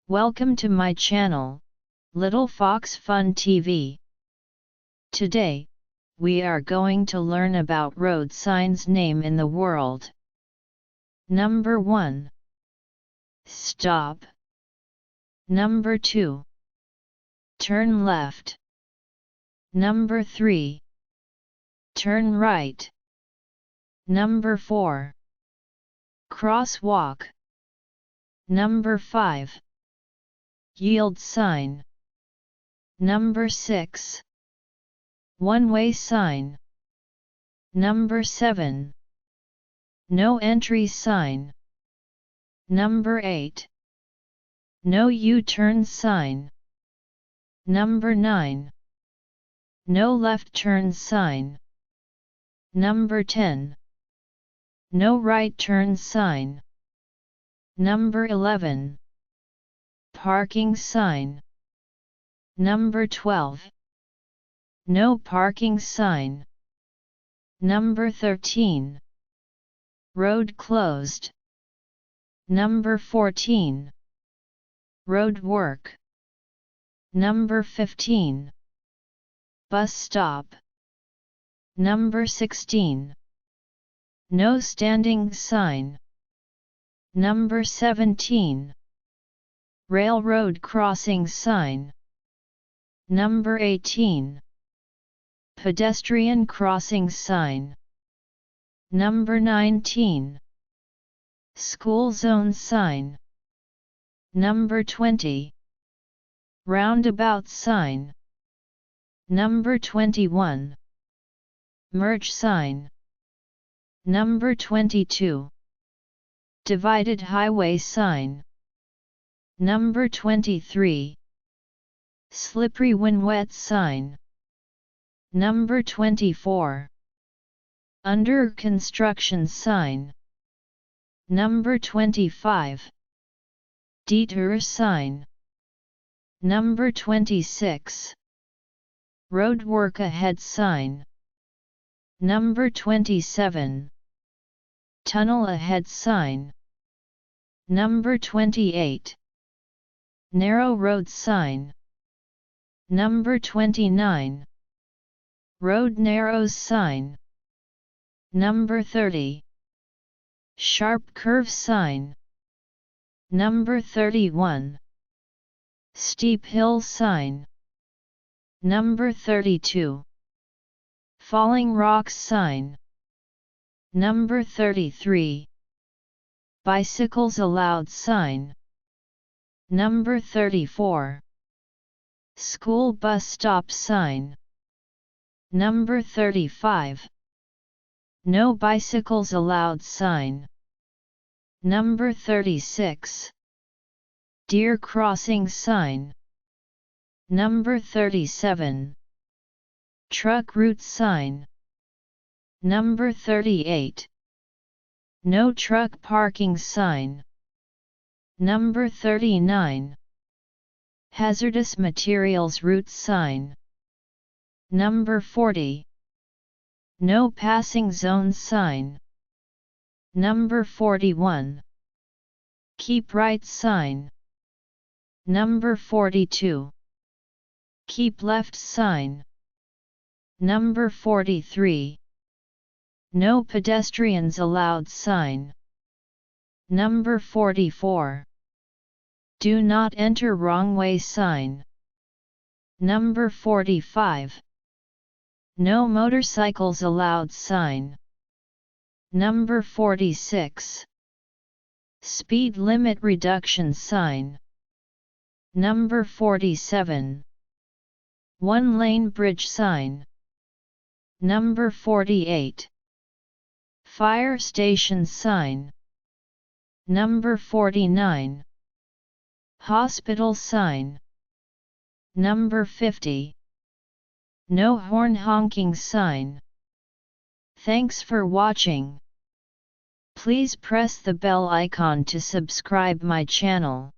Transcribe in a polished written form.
Welcome to my channel, Little Fox Fun TV. Today, we are going to learn about road signs name in the world. Number 1. Stop. Number 2. Turn left. Number 3. Turn right. Number 4. Crosswalk. Number 5. Yield sign. Number 6. One-way sign. Number 7. No entry sign. Number 8. No U-turn sign. Number 9. No left turn sign. Number 10. No right turn sign. Number 11. Parking sign. Number 12. No parking sign. Number 13. Road closed. Number 14. Road work. Number 15. Bus stop. Number 16. No standing sign. Number 17. Railroad crossing sign. Number 18. Pedestrian crossing sign. Number 19. School zone sign. Number 20. Roundabout sign. Number 21. Merge sign. Number 22. Divided highway sign. Number 23. Slippery when wet sign. Number 24. Under construction sign. Number 25. Detour sign. Number 26. Road work ahead sign. Number 27. Tunnel ahead sign. Number 28. Narrow road sign. Number 29. Road narrows sign. Number 30. Sharp curve sign. Number 31. Steep hill sign. Number 32. Falling rocks sign. Number 33. Bicycles allowed sign. Number 34. School bus stop sign. Number 35. No bicycles allowed sign. Number 36. Deer crossing sign. Number 37. Truck route sign. Number 38. No truck parking sign. Number 39. Hazardous materials route sign. Number 40. No passing zone sign. Number 41. Keep right sign. Number 42. Keep left sign. Number 43. No pedestrians allowed sign. Number 44. Do not enter wrong way sign. Number 45. No motorcycles allowed sign. Number 46. Speed limit reduction sign. Number 47. One-lane bridge sign. Number 48. Fire station sign. Number 49. Hospital sign. Number 50. No horn honking sign. Thanks for watching. Please press the bell icon to subscribe my channel.